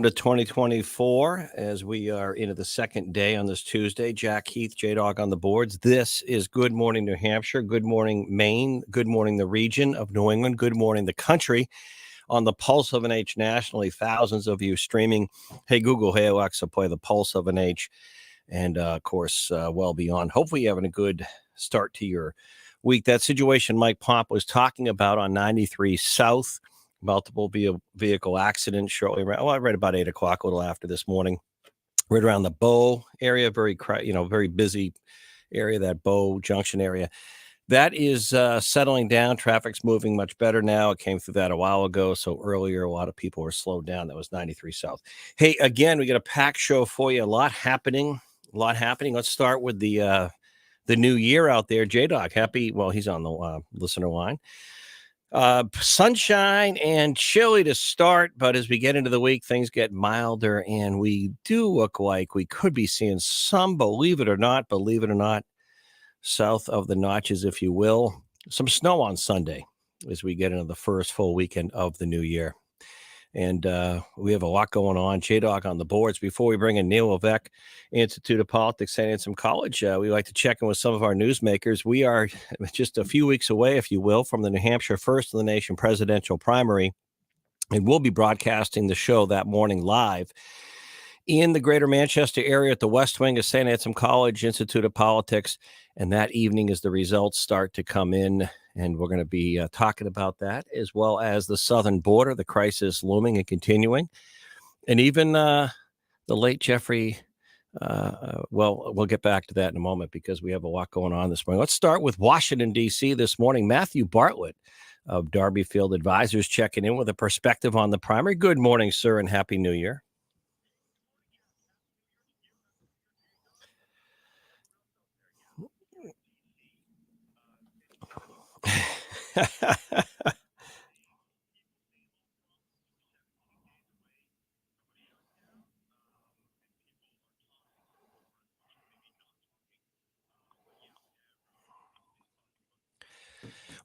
To 2024 as we are into the second day on this Tuesday. Jack, Heath, J-Dog on the boards. This is Good Morning New Hampshire, Good Morning Maine, Good Morning the region of New England, Good Morning the country on the Pulse of an H nationally. Thousands of you streaming. Hey, Google, hey, Alexa, play the Pulse of an H. And, of course, well beyond. Hopefully you're having a good start to your week. That situation Mike Pomp was talking about on 93 South. Multiple vehicle accidents shortly around. Well, I read about 8 o'clock, a little after this morning, right around the Bow area, very busy area, that Bow Junction area. That is settling down. Traffic's moving much better now. It came through that a while ago. So earlier, a lot of people were slowed down. That was 93 South. Hey, again, we got a packed show for you. A lot happening. Let's start with the new year out there. J-Dog, happy. Well, he's on the listener line. Sunshine and chilly to start, but as we get into the week, things get milder, and we do look like we could be seeing some, believe it or not, south of the notches, if you will, some snow on Sunday as we get into the first full weekend of the new year. And we have a lot going on. J-Dog on the boards. Before we bring in Neil Levesque, Institute of Politics, St. Anselm College, we like to check in with some of our newsmakers. We are just a few weeks away, if you will, from the New Hampshire First in the Nation presidential primary. And we'll be broadcasting the show that morning live in the greater Manchester area at the West Wing of St. Anselm College, Institute of Politics. And that evening, as the results start to come in, and we're going to be talking about that, as well as the southern border, the crisis looming and continuing, and even the late Jeffrey. We'll get back to that in a moment because we have a lot going on this morning. Let's start with Washington, D.C. this morning. Matthew Bartlett of Darby Field Advisors checking in with a perspective on the primary. Good morning, sir, and Happy New Year.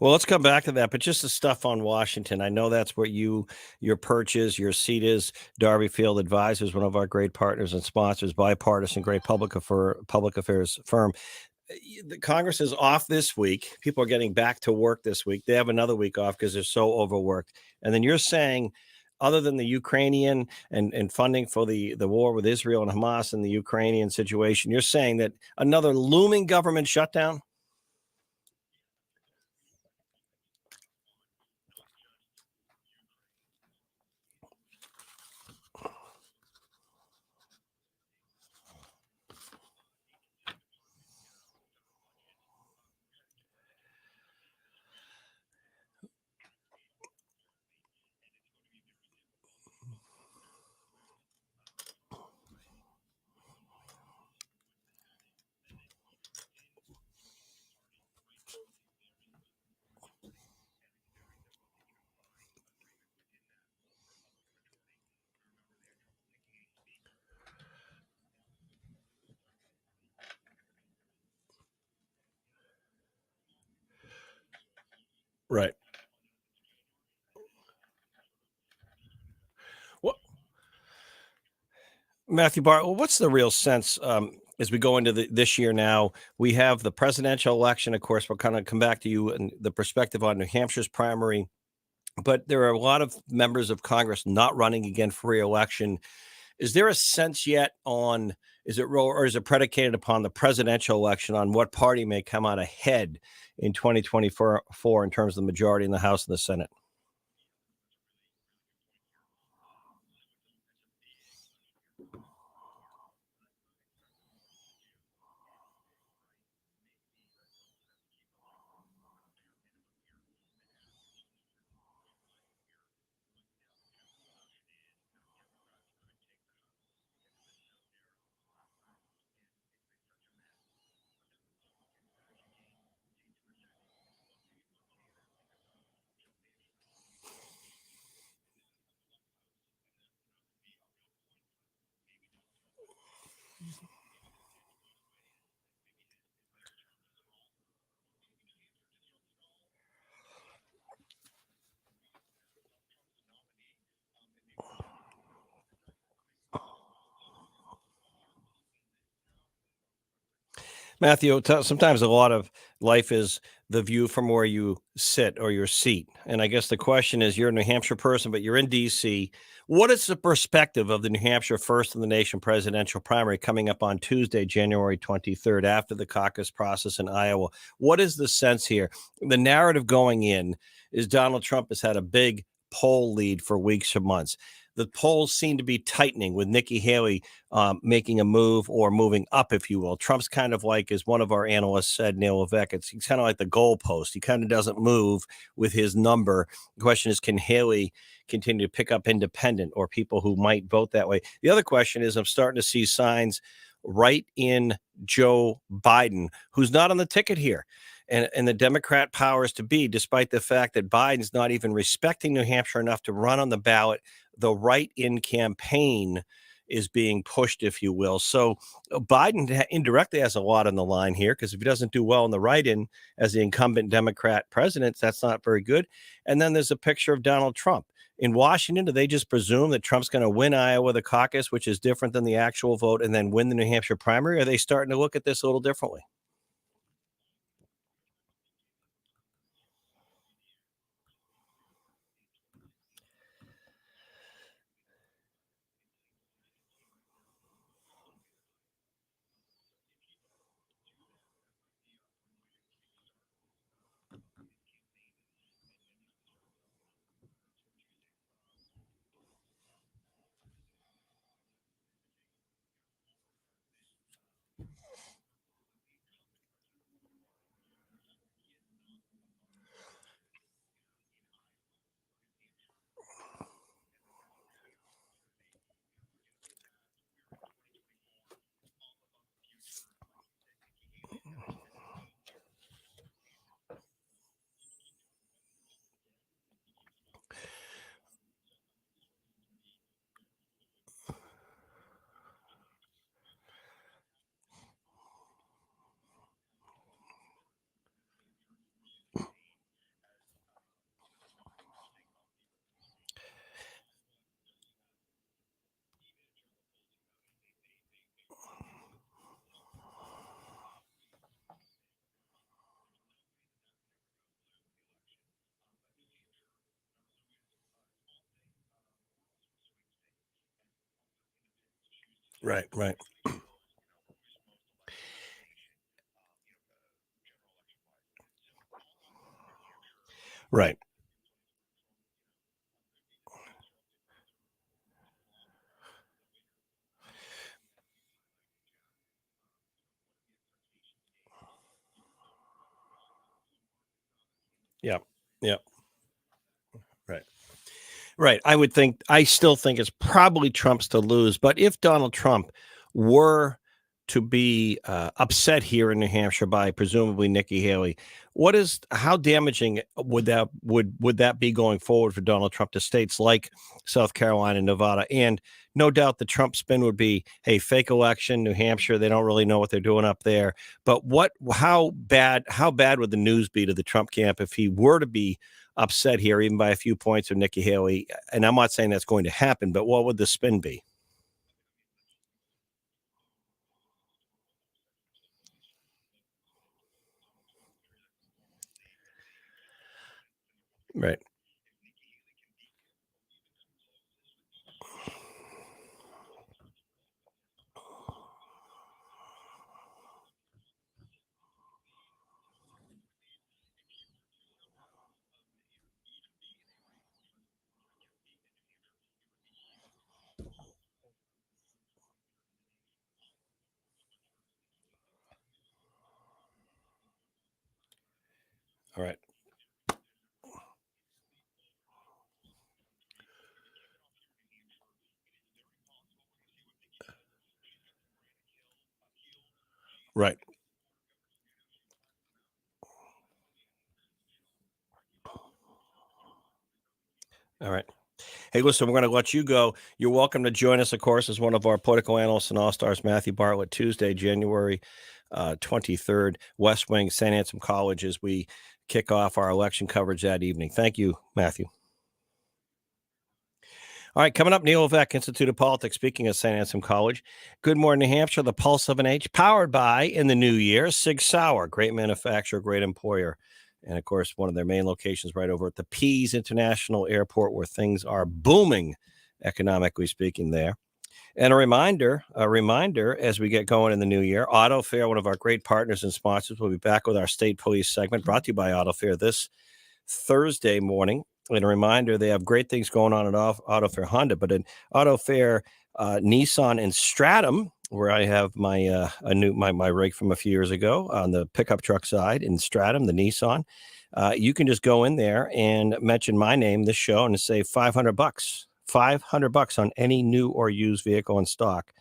Well, let's come back to that, but just the stuff on Washington. I know that's where your perch is, your seat is. Darby Field Advisors, one of our great partners and sponsors, bipartisan, great public affairs firm. The Congress is off this week. People are getting back to work this week. They have another week off because they're so overworked. And then you're saying, other than the Ukrainian and funding for the war with Israel and Hamas and the Ukrainian situation, you're saying that another looming government shutdown? Right. Well, Matthew Bart, well, what's the real sense as we go into this year now? We have the presidential election, of course. We'll kind of come back to you and the perspective on New Hampshire's primary, but there are a lot of members of Congress not running again for re-election. Is there a sense yet on, is it predicated upon the presidential election on what party may come out ahead in 2024 in terms of the majority in the House and the Senate? Matthew, sometimes a lot of life is the view from where you sit or your seat. And I guess the question is you're a New Hampshire person, but you're in D.C. What is the perspective of the New Hampshire First in the Nation presidential primary coming up on Tuesday, January 23rd, after the caucus process in Iowa? What is the sense here? The narrative going in is Donald Trump has had a big poll lead for weeks or months. The polls seem to be tightening with Nikki Haley making a move or moving up, if you will. Trump's kind of like, as one of our analysts said, Neil Levesque, he's kind of like the goalpost. He kind of doesn't move with his number. The question is, can Haley continue to pick up independent or people who might vote that way? The other question is, I'm starting to see signs right in Joe Biden, who's not on the ticket here. And the Democrat powers to be, despite the fact that Biden's not even respecting New Hampshire enough to run on the ballot, the write-in campaign is being pushed, if you will. So Biden indirectly has a lot on the line here, because if he doesn't do well in the write-in as the incumbent Democrat president, that's not very good. And then there's a picture of Donald Trump. In Washington, do they just presume that Trump's going to win Iowa, the caucus, which is different than the actual vote, and then win the New Hampshire primary? Or are they starting to look at this a little differently? Right, right, right. Yeah, yeah, right. Right. I still think it's probably Trump's to lose. But if Donald Trump were to be upset here in New Hampshire by presumably Nikki Haley, how damaging would that be going forward for Donald Trump to states like South Carolina and Nevada? And no doubt the Trump spin would be, hey, fake election, New Hampshire, they don't really know what they're doing up there. But how bad would the news be to the Trump camp if he were to be upset here, even by a few points of Nikki Haley? And I'm not saying that's going to happen, but what would the spin be? Right. All right. Right. All right. Hey, listen, we're going to let you go. You're welcome to join us, of course, as one of our political analysts and all stars, Matthew Bartlett, Tuesday, January 23rd, West Wing, St. Anselm College, as we kick off our election coverage that evening. Thank you, Matthew. All right, coming up, Neil Levesque, Institute of Politics, speaking of St. Anselm College. Good morning, New Hampshire, the Pulse of an Age, powered by, in the new year, Sig Sauer, great manufacturer, great employer. And of course, one of their main locations right over at the Pease International Airport, where things are booming, economically speaking, there. And a reminder as we get going in the new year, Auto Fair, one of our great partners and sponsors, will be back with our state police segment brought to you by Auto Fair this Thursday morning. And a reminder, they have great things going on at Auto Fair Honda, but in Auto Fair Nissan and Stratum, where I have my rig from a few years ago on the pickup truck side in Stratum, the Nissan. You can just go in there and mention my name, this show, and say $500. $500 on any new or used vehicle in stock.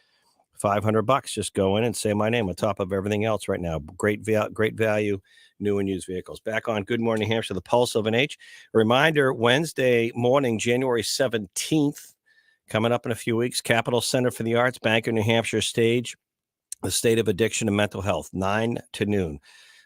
$500. Just go in and say my name on top of everything else right now. Great value, new and used vehicles. Back on Good Morning New Hampshire, the Pulse of an H. Reminder, Wednesday morning, January 17th, coming up in a few weeks, Capitol Center for the Arts, Bank of New Hampshire stage, the state of addiction and mental health, 9 to noon.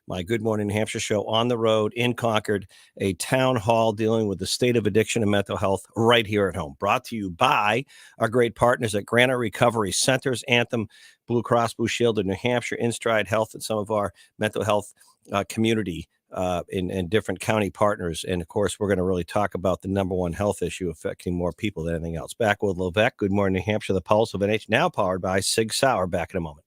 My Good Morning New Hampshire show on the road in Concord, a town hall dealing with the state of addiction and mental health right here at home. Brought to you by our great partners at Granite Recovery Centers, Anthem, Blue Cross Blue Shield of New Hampshire, InStride Health, and some of our mental health community in different county partners. And of course, we're going to really talk about the number one health issue affecting more people than anything else. Back with Levesque, Good Morning New Hampshire, the Pulse of NH, now powered by Sig Sauer. Back in a moment.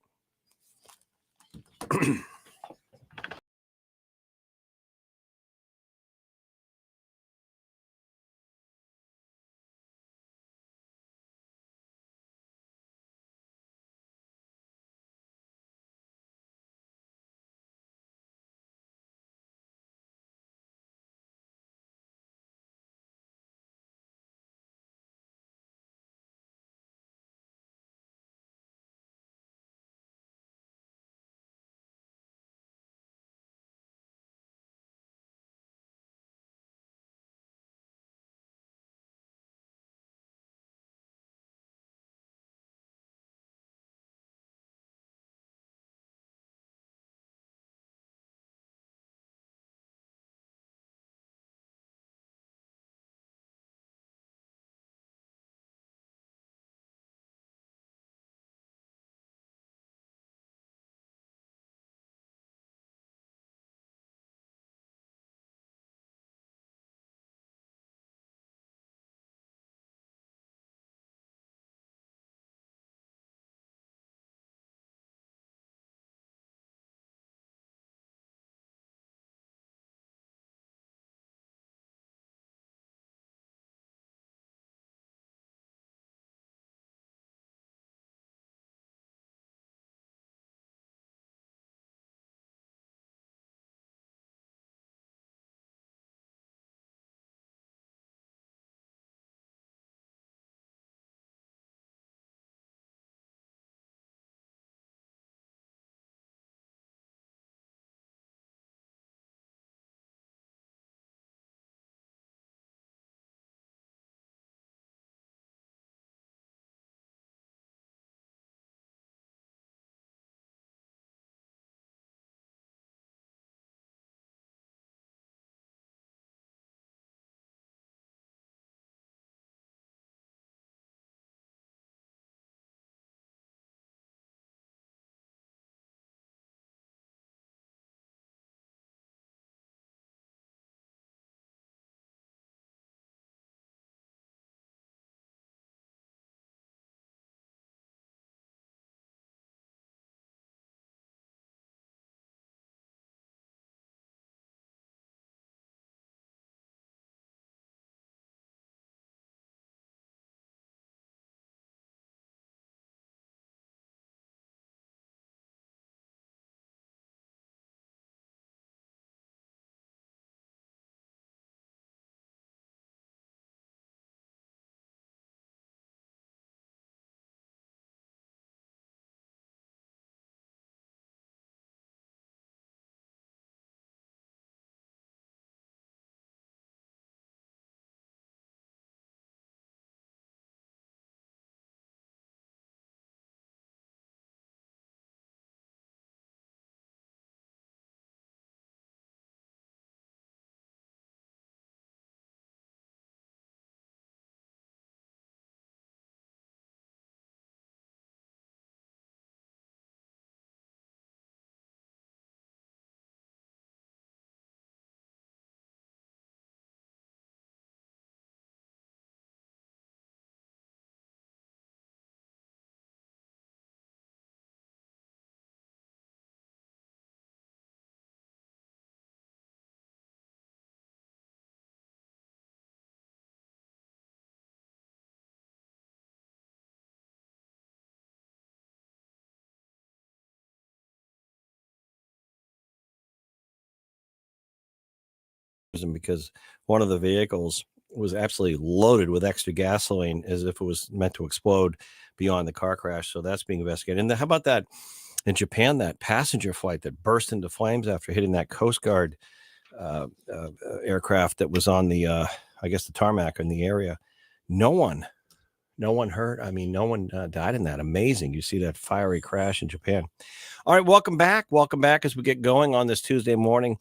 because one of the vehicles was absolutely loaded with extra gasoline as if it was meant to explode beyond the car crash. So that's being investigated. And how about that in Japan, that passenger flight that burst into flames after hitting that Coast Guard aircraft that was on the, I guess, the tarmac in the area? No one hurt. I mean, no one died in that. Amazing. You see that fiery crash in Japan. All right, welcome back. Welcome back as we get going on this Tuesday morning.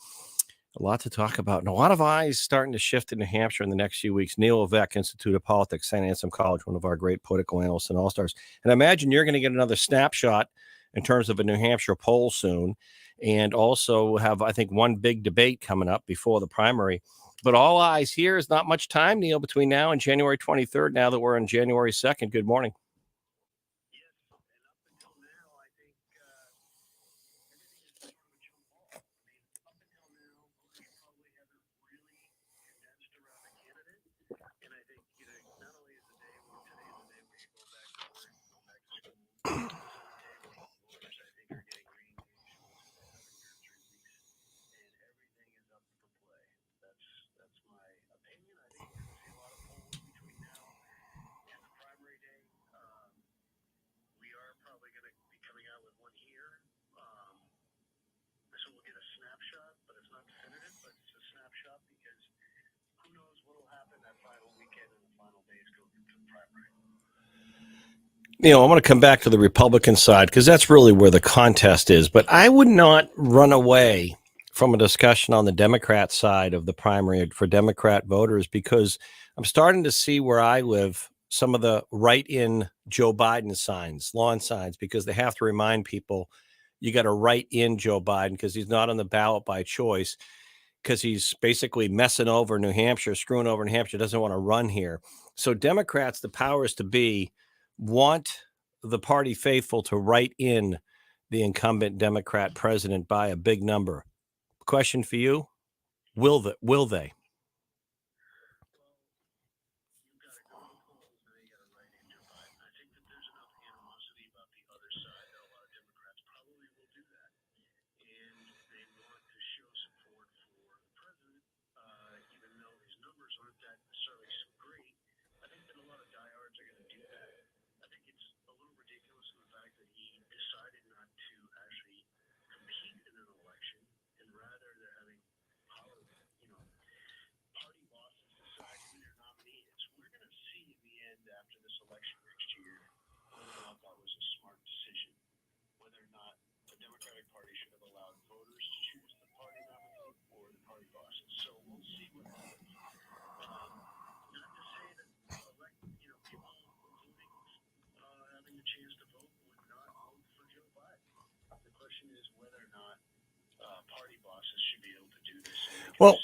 A lot to talk about, and a lot of eyes starting to shift in New Hampshire in the next few weeks. Neil Levesque, Institute of Politics, St. Anselm College, one of our great political analysts and all-stars. And I imagine you're going to get another snapshot in terms of a New Hampshire poll soon, and also have, I think, one big debate coming up before the primary. But all eyes here is not much time, Neil, between now and January 23rd, now that we're on January 2nd. Good morning. I'm going to come back to the Republican side because that's really where the contest is. But I would not run away from a discussion on the Democrat side of the primary for Democrat voters, because I'm starting to see where I live some of the write-in Joe Biden signs, lawn signs, because they have to remind people you got to write in Joe Biden because he's not on the ballot by choice, because he's basically messing over New Hampshire, screwing over New Hampshire, doesn't want to run here. So Democrats, the powers to be, want the party faithful to write in the incumbent Democrat president by a big number. Question for you, will they? Well,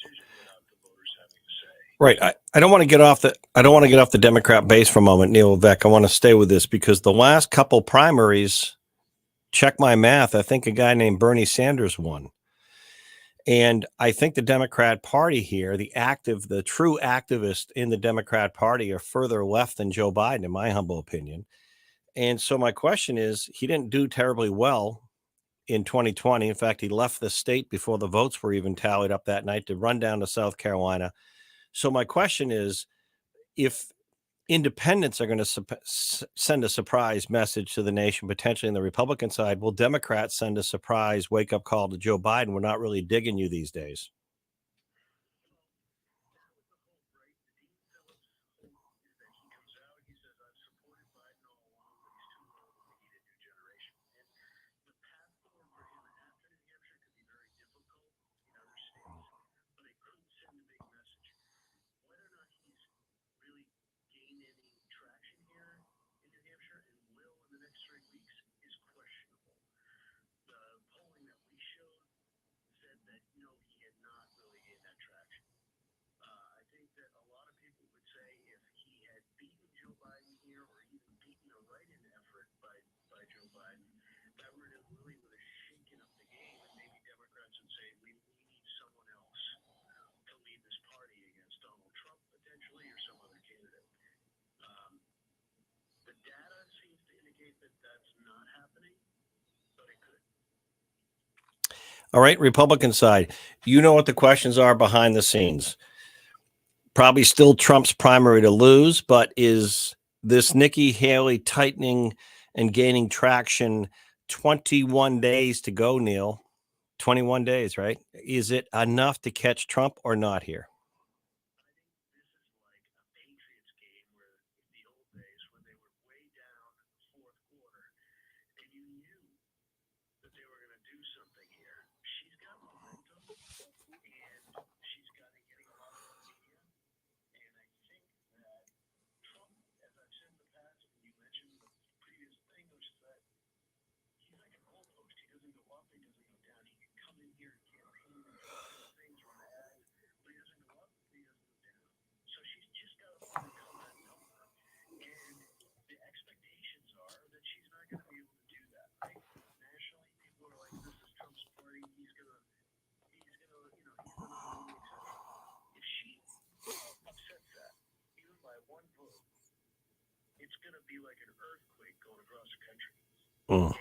right. I don't want to get off the Democrat base for a moment, Neil Levesque. I want to stay with this because the last couple primaries, check my math, I think a guy named Bernie Sanders won. And I think the Democrat Party here, the true activists in the Democrat Party are further left than Joe Biden, in my humble opinion. And so my question is, he didn't do terribly well in 2020. In fact, he left the state before the votes were even tallied up that night to run down to South Carolina. So my question is, if independents are going to send a surprise message to the nation, potentially on the Republican side, will Democrats send a surprise wake-up call to Joe Biden? We're not really digging you these days. All right, Republican side, you know what the questions are behind the scenes. Probably still Trump's primary to lose, but is this Nikki Haley tightening and gaining traction? 21 days to go, Neil. 21 days, right? Is it enough to catch Trump or not here? Mm.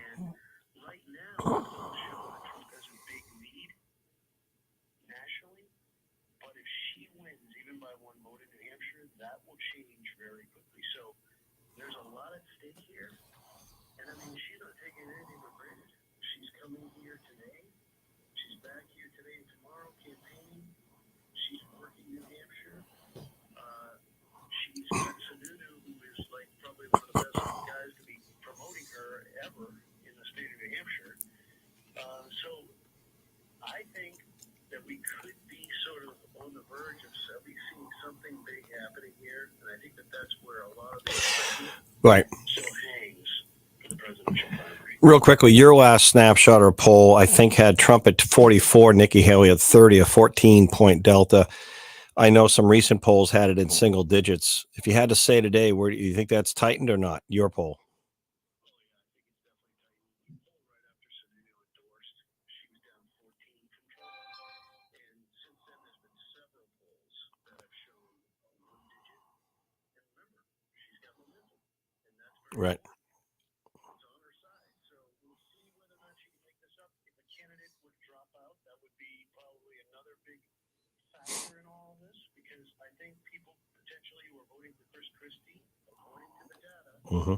Right. Real quickly, your last snapshot or poll, I think, had Trump at 44, Nikki Haley at 30, a 14-point delta. I know some recent polls had it in single digits. If you had to say today, where do you think that's tightened or not? Your poll. Right. Mm-hmm.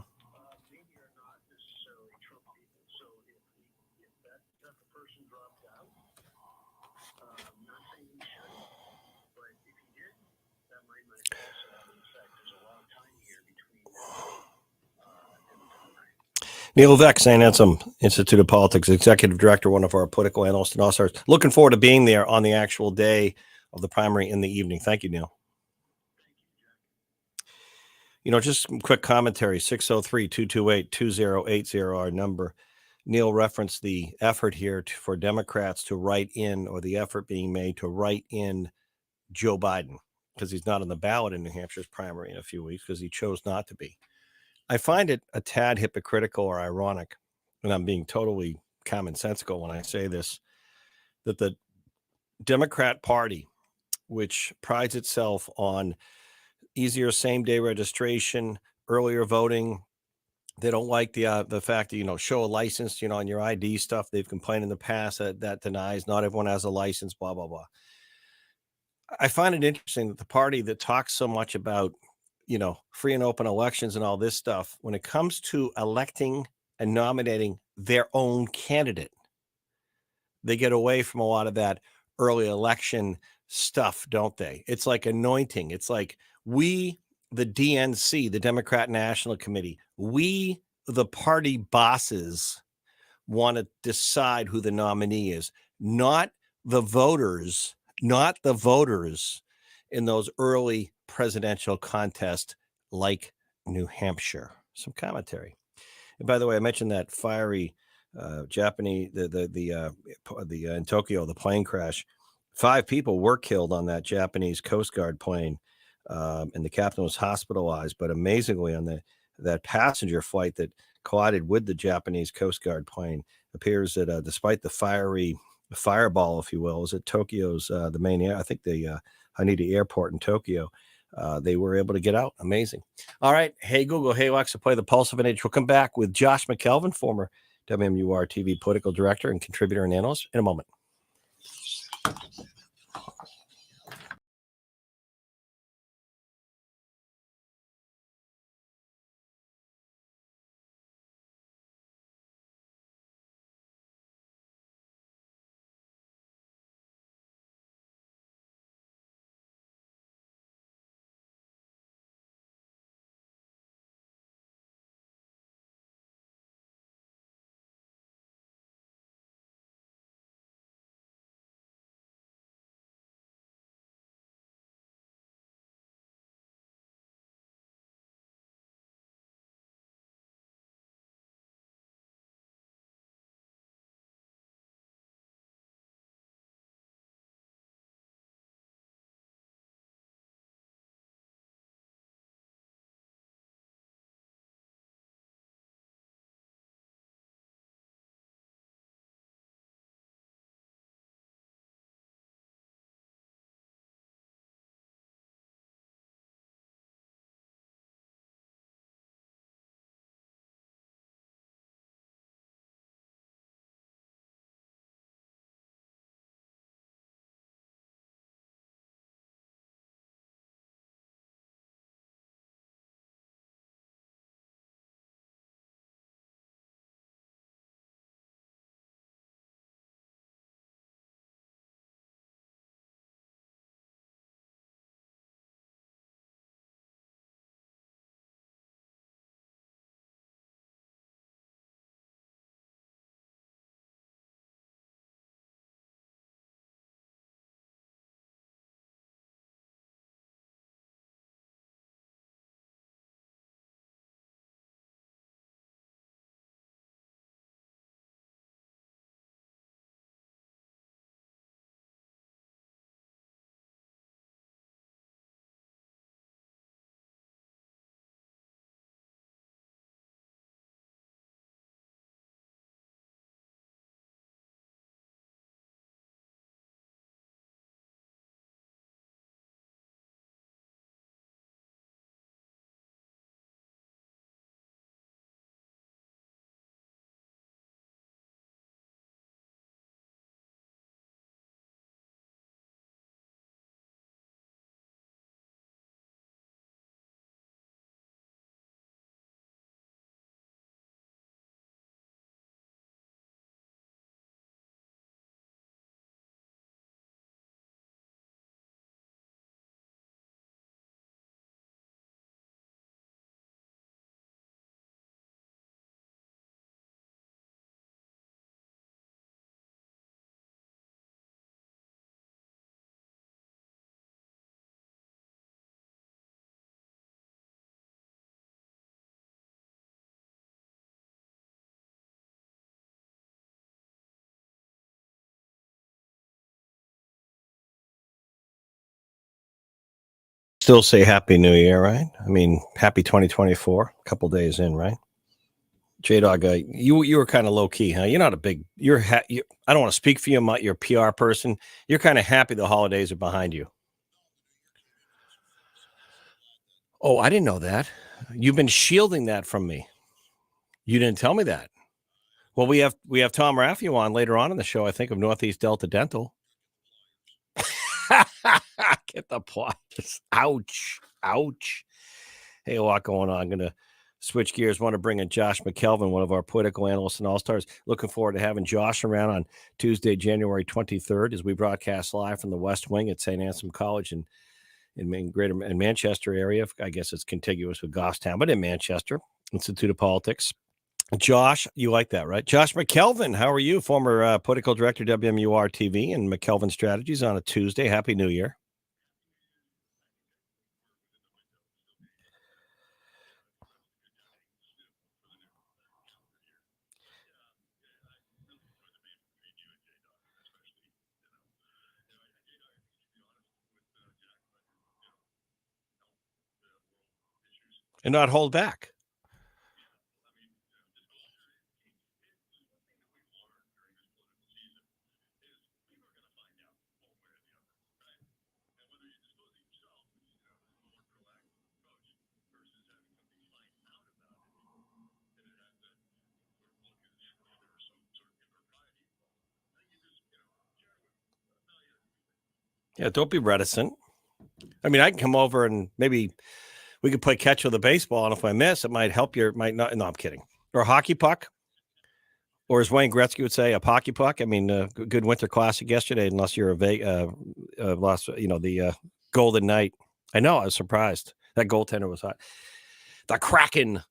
Neil Vec, St. Anselm Institute of Politics, Executive Director, one of our political analysts and all-stars. Looking forward to being there on the actual day of the primary in the evening. Thank you, Neil. Just some quick commentary, 603-228-2080, our number. Neil referenced the effort here for Democrats to write in, or the effort being made to write in Joe Biden, because he's not on the ballot in New Hampshire's primary in a few weeks because he chose not to be. I find it a tad hypocritical or ironic, and I'm being totally commonsensical when I say this, that the Democrat Party, which prides itself on easier same-day registration, earlier voting, they don't like the fact that, show a license, on your ID stuff. They've complained in the past that denies not everyone has a license, blah, blah, blah. I find it interesting that the party that talks so much about, free and open elections and all this stuff, when it comes to electing and nominating their own candidate, they get away from a lot of that early election stuff, don't they? It's like anointing. It's like we, the DNC, the Democrat National Committee, we, the party bosses, want to decide who the nominee is, not the voters, in those early presidential contests like New Hampshire. Some commentary. And by the way, I mentioned that fiery Japanese, in Tokyo, the plane crash. 5 people were killed on that Japanese Coast Guard plane, and the captain was hospitalized. But amazingly, on that passenger flight that collided with the Japanese Coast Guard plane, appears that despite the fiery fireball, if you will, is at Tokyo's the main air. I think the Haneda Airport in Tokyo. They were able to get out. Amazing. All right. Hey, Google. Hey, Alexa, play the Pulse of an Age. We'll come back with Josh McKelvin, former WMUR TV political director and contributor and analyst, in a moment. Still say Happy New Year, right? I mean, happy 2024. A couple days in, right? J Dog, you were kind of low key, huh? You're not a big. I don't want to speak for you. You're a PR person. You're kind of happy the holidays are behind you. Oh, I didn't know that. You've been shielding that from me. You didn't tell me that. Well, we have Tom Raffio on later on in the show. I think of Northeast Delta Dental. Get the pliers. Ouch. Ouch. Hey, a lot going on. I'm going to switch gears. Want to bring in Josh McKelvin, one of our political analysts and all-stars. Looking forward to having Josh around on Tuesday, January 23rd, as we broadcast live from the West Wing at St. Anselm College in greater in Manchester area. I guess it's contiguous with Goffstown, but in Manchester, Institute of Politics. Josh, you like that, right? Josh McKelvin, how are you? Former political director, WMUR TV, and McKelvin Strategies on a Tuesday. Happy New Year. And not hold back. Yeah, don't be reticent. I mean, I can come over and maybe we could play catch with a baseball, and if I miss, it might help your might not. No, I'm kidding. Or a hockey puck, or as Wayne Gretzky would say, a pocky puck. I mean, good winter classic yesterday, unless you're lost, the Golden Knight. I know, I was surprised. That goaltender was hot. The Kraken.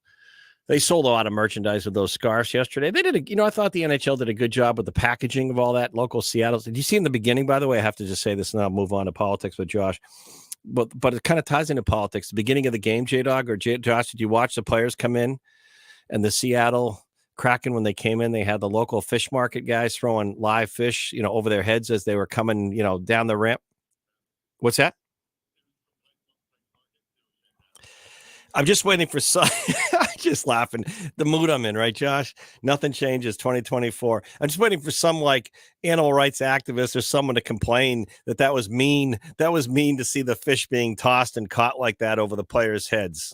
They sold a lot of merchandise with those scarves yesterday. They did, I thought the NHL did a good job with the packaging of all that local Seattle. Did you see in the beginning, by the way? I have to just say this and I'll move on to politics with Josh. But it kind of ties into politics. The beginning of the game, J-Dog or Josh, did you watch the players come in and the Seattle Kraken, when they came in, they had the local fish market guys throwing live fish, over their heads as they were coming, down the ramp? What's that? I'm just waiting for some. Just laughing. The mood I'm in, right, Josh? Nothing changes. 2024. I'm just waiting for some like animal rights activist or someone to complain that was mean. That was mean to see the fish being tossed and caught like that over the players' heads.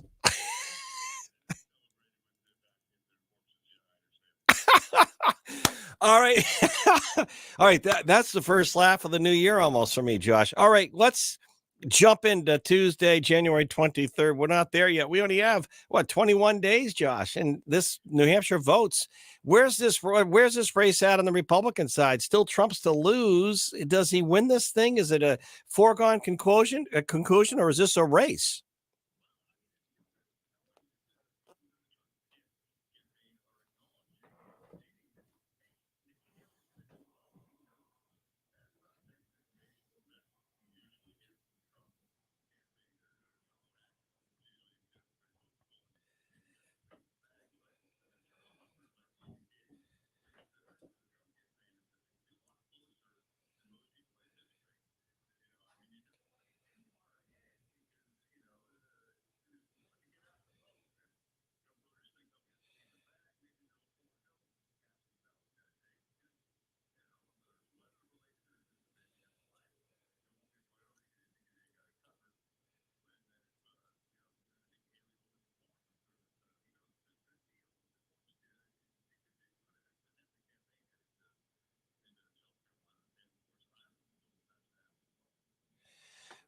All right. All right. That's the first laugh of the new year almost for me, Josh. All right. Let's jump into Tuesday, January 23rd. We're not there yet. We only have 21 days, Josh, and this New Hampshire votes. Where's this race at on the Republican side? Still Trump's to lose. Does he win this thing? Is it a foregone conclusion, or is this a race?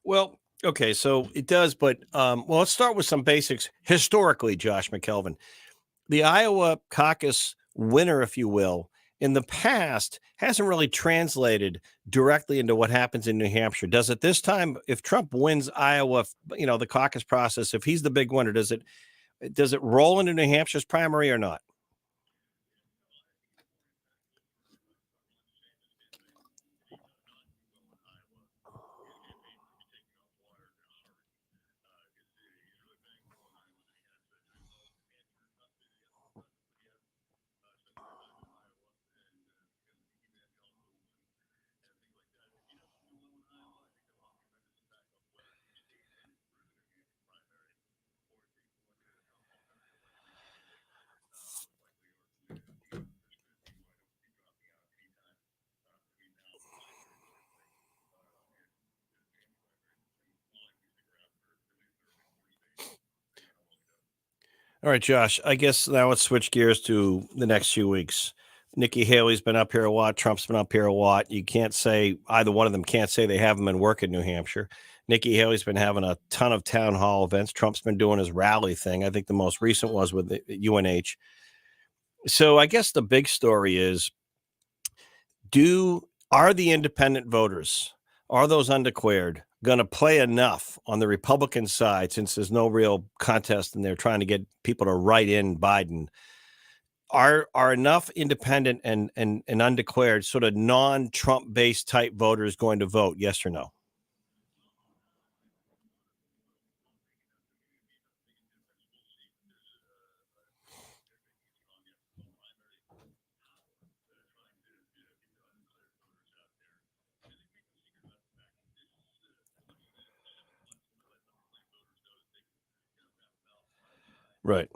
Well, okay, so it does, but let's start with some basics historically, Josh McKelvin. The Iowa caucus winner, if you will, in the past hasn't really translated directly into what happens in New Hampshire. Does it this time? If Trump wins Iowa, the caucus process, if he's the big winner, does it roll into New Hampshire's primary or not? All right, Josh. I guess now let's switch gears to the next few weeks. Nikki Haley's been up here a lot. Trump's been up here a lot. You can't say either one of them can't say they haven't been working New Hampshire. Nikki Haley's been having a ton of town hall events. Trump's been doing his rally thing. I think the most recent was with the UNH. So I guess the big story is are the independent voters, are those undeclared, going to play enough on the Republican side, since there's no real contest and they're trying to get people to write in Biden? Are enough independent and undeclared sort of non-Trump based type voters going to vote? Yes or no? Right.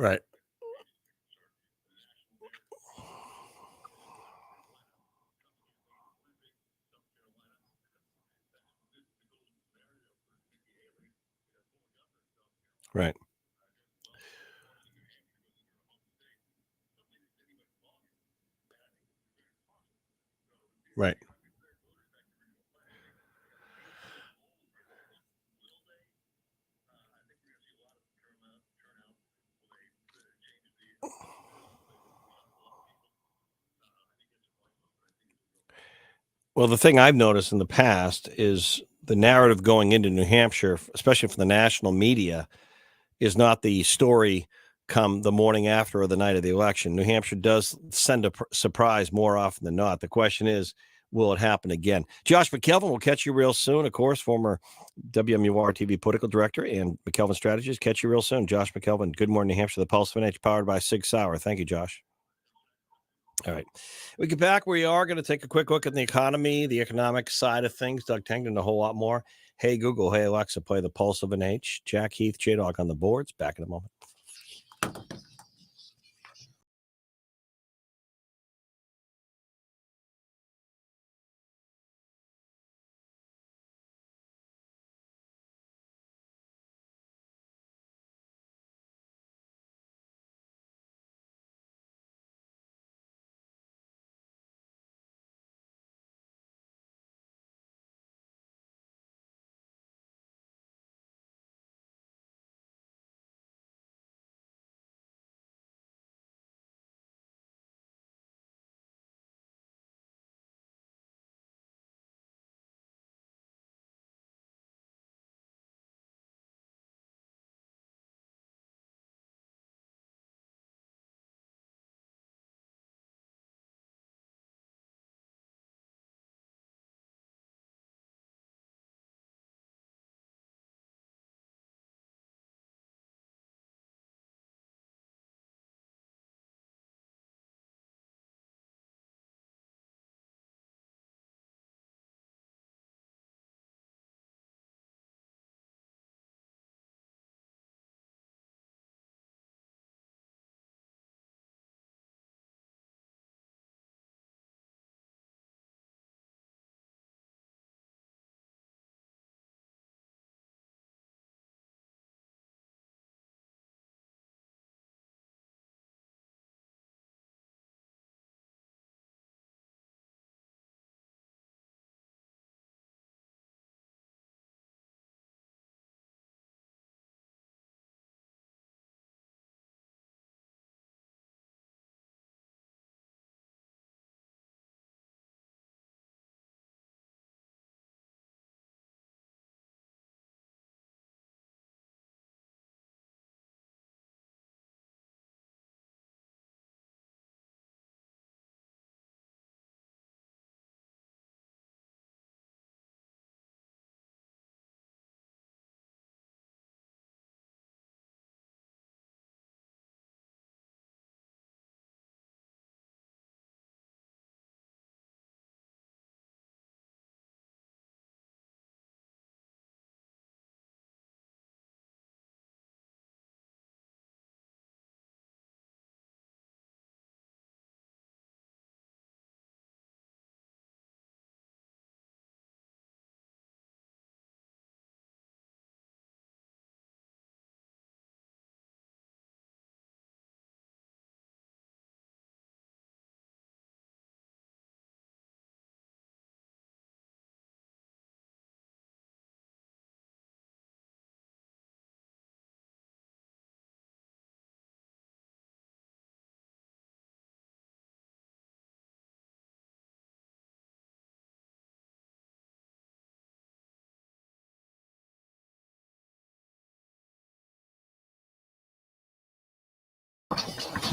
Right. Right. Right. Well, the thing I've noticed in the past is the narrative going into New Hampshire, especially for the national media, is not the story come the morning after or the night of the election. New Hampshire does send a surprise more often than not. The question is, will it happen again? Josh McKelvin will catch you real soon. Of course, former WMUR TV political director and McKelvin Strategies. Catch you real soon. Josh McKelvin, Good Morning New Hampshire, the Pulse of an Edge, powered by Sig Sauer. Thank you, Josh. All right. We get back. We are going to take a quick look at the economy, the economic side of things. Doug Tengden, a whole lot more. Hey, Google. Hey, Alexa, play the Pulse of an H. Jack, Heath, J-Dog on the boards. Back in a moment.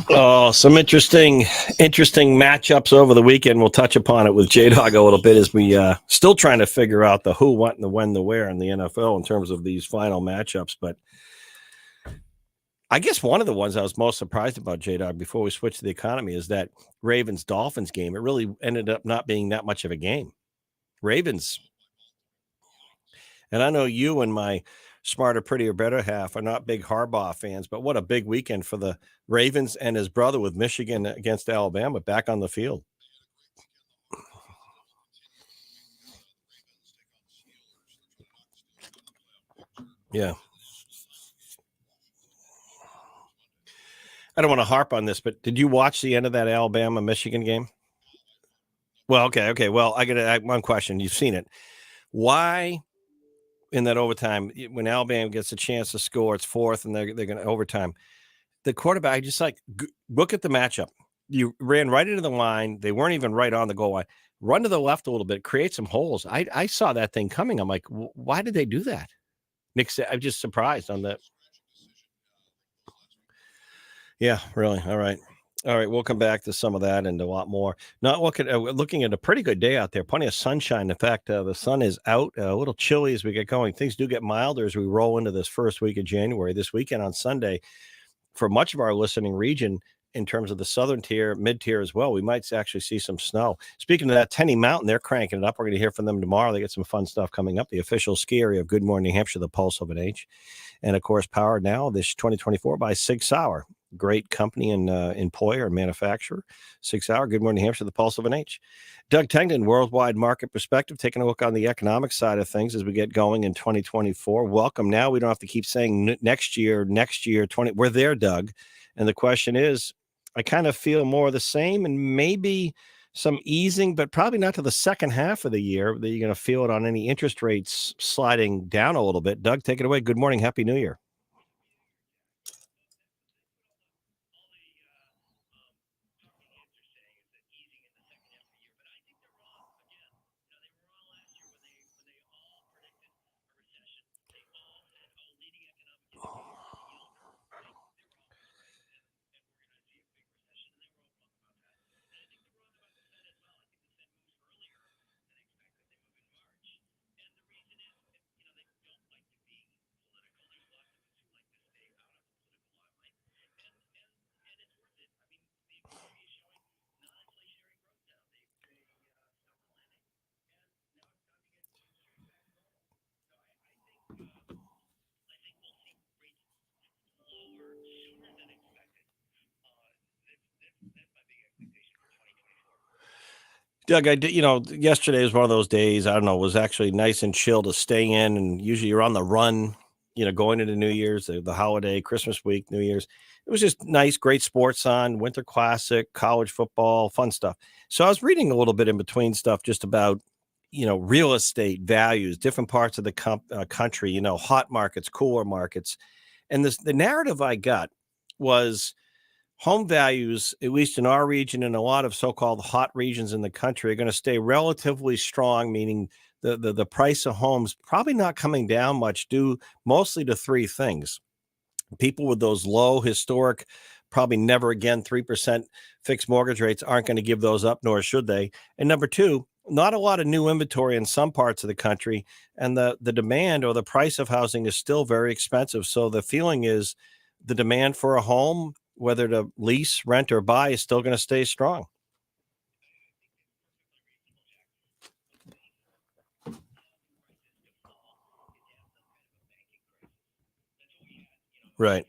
Oh, some interesting matchups over the weekend. We'll touch upon it with J Dog a little bit as we still trying to figure out the who, what, and the when, the where in the NFL in terms of these final matchups. But I guess one of the ones I was most surprised about, J Dog, before we switch to the economy, is that Ravens Dolphins game. It really ended up not being that much of a game. Ravens, and I know you and my smarter, prettier, better half are not big Harbaugh fans, but what a big weekend for the Ravens and his brother with Michigan against Alabama back on the field. Yeah. I don't want to harp on this, but did you watch the end of that Alabama Michigan game? Well, okay. Well, I got one question. You've seen it. Why in that overtime when Alabama gets a chance to score, it's fourth, and they're going to overtime. The quarterback just look at the matchup. You ran right into the line. They weren't even right on the goal line. Run to the left a little bit, create some holes. I saw that thing coming. I'm like, why did they do that? Nick said, I'm just surprised on that. Yeah, really. All right. All right, we'll come back to some of that and a lot more. Not looking at a pretty good day out there. Plenty of sunshine. In fact, the sun is out. A little chilly as we get going. Things do get milder as we roll into this first week of January. This weekend on Sunday, for much of our listening region, in terms of the southern tier, mid tier as well, we might actually see some snow. Speaking of that, Tenny Mountain, they're cranking it up. We're going to hear from them tomorrow. They get some fun stuff coming up. The official ski area of Good Morning New Hampshire, the pulse of an H, and of course, powered now this 2024 by Sig Sauer. Great company and employer and manufacturer. 6 Hour, Good Morning New Hampshire, the pulse of an H. Doug Tengden, Worldwide Market Perspective, taking a look on the economic side of things as we get going in 2024. Welcome. Now we don't have to keep saying next year, 20. We're there, Doug. And the question is, I kind of feel more of the same and maybe some easing, but probably not to the second half of the year that you're going to feel it on any interest rates sliding down a little bit. Doug, take it away. Good morning. Happy New Year. Doug, I did, yesterday was one of those days. I don't know, it was actually nice and chill to stay in. And usually you're on the run, going into New Year's, the holiday, Christmas week, New Year's. It was just nice, great sports on, Winter Classic, college football, fun stuff. So I was reading a little bit in between stuff just about, real estate values, different parts of the country, hot markets, cooler markets. And the narrative I got was, home values, at least in our region and a lot of so-called hot regions in the country, are going to stay relatively strong, meaning the price of homes probably not coming down much, due mostly to three things. People with those low historic, probably never again 3% fixed mortgage rates aren't going to give those up, nor should they. And number two, not a lot of new inventory in some parts of the country, and the demand or the price of housing is still very expensive. So the feeling is the demand for a home, whether to lease, rent, or buy, is still going to stay strong. Right.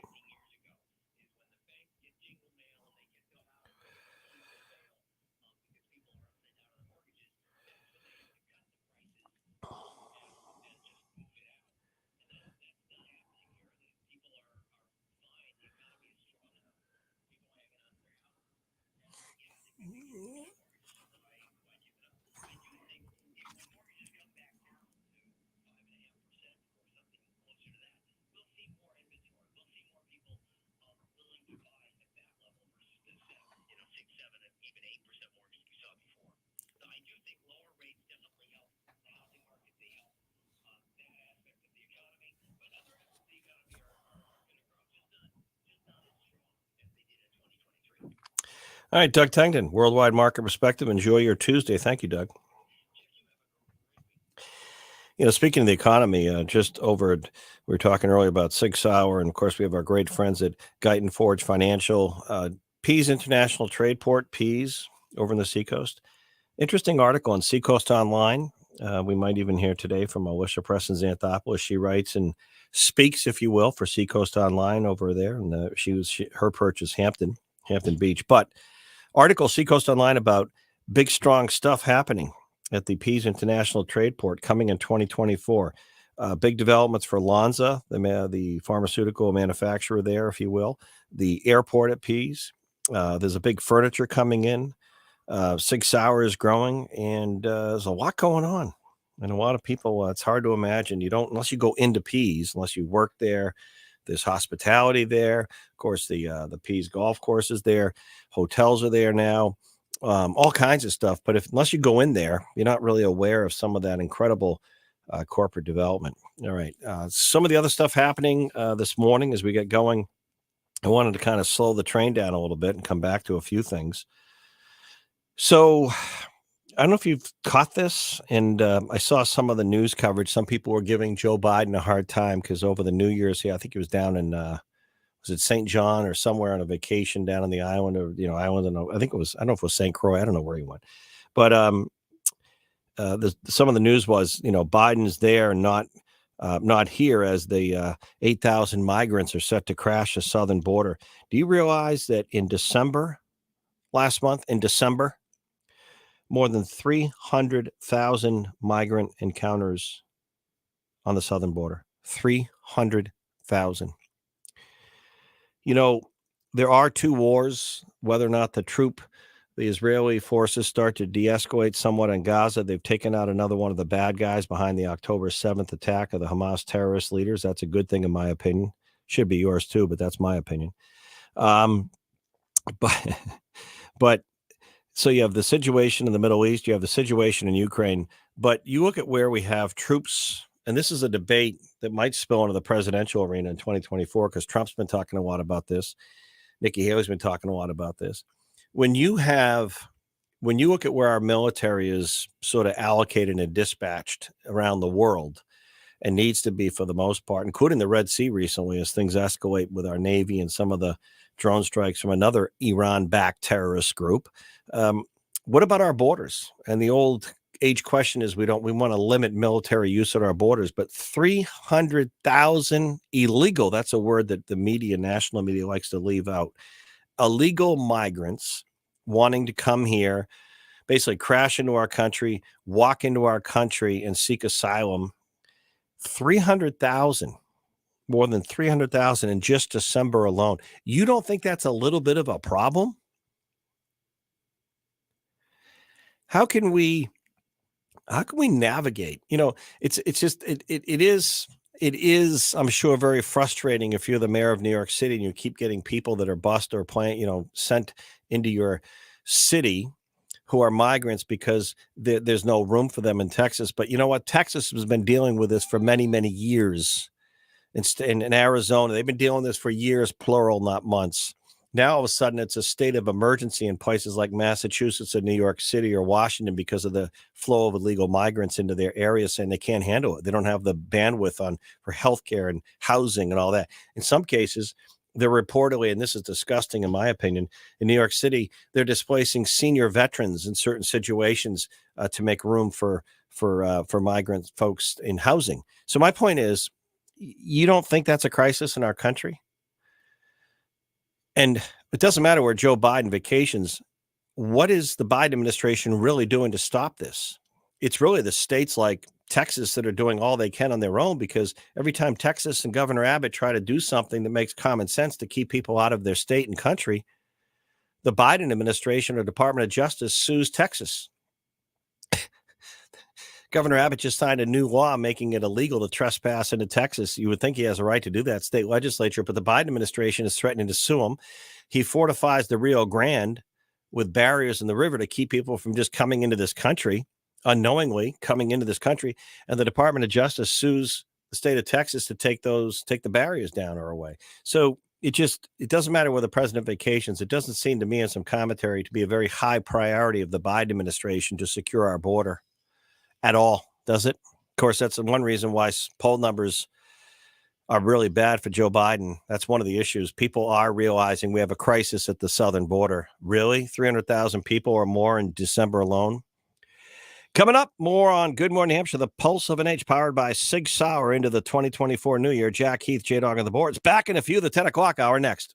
All right, Doug Tengden, Worldwide Market Perspective. Enjoy your Tuesday. Thank you, Doug. Speaking of the economy, we were talking earlier about Sig Sauer, and of course, we have our great friends at Guyton Forge Financial, Pease International Trade Port, Pease, over in the Seacoast. Interesting article on Seacoast Online. We might even hear today from Alicia Preston Xanthopoulos. She writes and speaks, if you will, for Seacoast Online over there. And her perch is Hampton Beach. But article Seacoast Online about big, strong stuff happening at the Pease International Trade Port coming in 2024. Big developments for Lonza, the pharmaceutical manufacturer there, if you will. The airport at Pease. There's a big furniture coming in. Sig Sauer is growing, and there's a lot going on. And a lot of people, it's hard to imagine. Unless you go into Pease, unless you work there. There's hospitality there. Of course, the Pease golf course is there. Hotels are there now. All kinds of stuff. But unless you go in there, you're not really aware of some of that incredible corporate development. All right. Some of the other stuff happening this morning as we get going. I wanted to kind of slow the train down a little bit and come back to a few things. So I don't know if you've caught this, and I saw some of the news coverage. Some people were giving Joe Biden a hard time because over the New Year's, I think he was down in, was it St. John or somewhere on a vacation down on the island or, island. I think it was, I don't know if it was St. Croix. I don't know where he went. But some of the news was, Biden's there, not here, as the 8,000 migrants are set to crash the southern border. Do you realize that last month, in December, more than 300,000 migrant encounters on the southern border? 300,000. There are two wars, whether or not the Israeli forces start to de-escalate somewhat in Gaza. They've taken out another one of the bad guys behind the October 7th attack of the Hamas terrorist leaders. That's a good thing, in my opinion. Should be yours too, but that's my opinion. But so you have the situation in the Middle East, you have the situation in Ukraine, but you look at where we have troops, and this is a debate that might spill into the presidential arena in 2024, because Trump's been talking a lot about this. Nikki Haley's been talking a lot about this. When you look at where our military is sort of allocated and dispatched around the world, and needs to be for the most part, including the Red Sea recently, as things escalate with our Navy and some of the drone strikes from another Iran-backed terrorist group. What about our borders? And the old age question is we want to limit military use at our borders, but 300,000 illegal, that's a word that the national media likes to leave out, illegal migrants wanting to come here, basically crash into our country, walk into our country and seek asylum. 300,000, more than 300,000 in just December alone. You don't think that's a little bit of a problem? How can we navigate? It is, I'm sure, very frustrating if you're the mayor of New York City and you keep getting people that are bused or sent into your city who are migrants because there's no room for them in Texas. But you know what? Texas has been dealing with this for many, many years. In Arizona, they've been dealing with this for years, plural, not months. Now, all of a sudden, it's a state of emergency in places like Massachusetts or New York City or Washington because of the flow of illegal migrants into their area, saying they can't handle it. They don't have the bandwidth for healthcare and housing and all that. In some cases, they're reportedly, and this is disgusting in my opinion, in New York City, they're displacing senior veterans in certain situations to make room for migrant folks in housing. So my point is, you don't think that's a crisis in our country? And it doesn't matter where Joe Biden vacations. What is the Biden administration really doing to stop this? It's really the states like Texas that are doing all they can on their own, because every time Texas and Governor Abbott try to do something that makes common sense to keep people out of their state and country, the Biden administration or Department of Justice sues Texas. Governor Abbott just signed a new law making it illegal to trespass into Texas. You would think he has a right to do that, state legislature, but the Biden administration is threatening to sue him. He fortifies the Rio Grande with barriers in the river to keep people from just coming into this country, unknowingly coming into this country. And the Department of Justice sues the state of Texas to take the barriers down or away. So it doesn't matter where the president vacations. It doesn't seem to me in some commentary to be a very high priority of the Biden administration to secure our border at all, does it? Of course, that's one reason why poll numbers are really bad for Joe Biden. That's one of the issues. People are realizing we have a crisis at the southern border. Really? 300,000 people or more in December alone? Coming up, more on Good Morning Hampshire, the pulse of an age, powered by Sig Sauer into the 2024 New Year. Jack, Heath, J-Dog on the boards. Back in a few, the 10 o'clock hour next.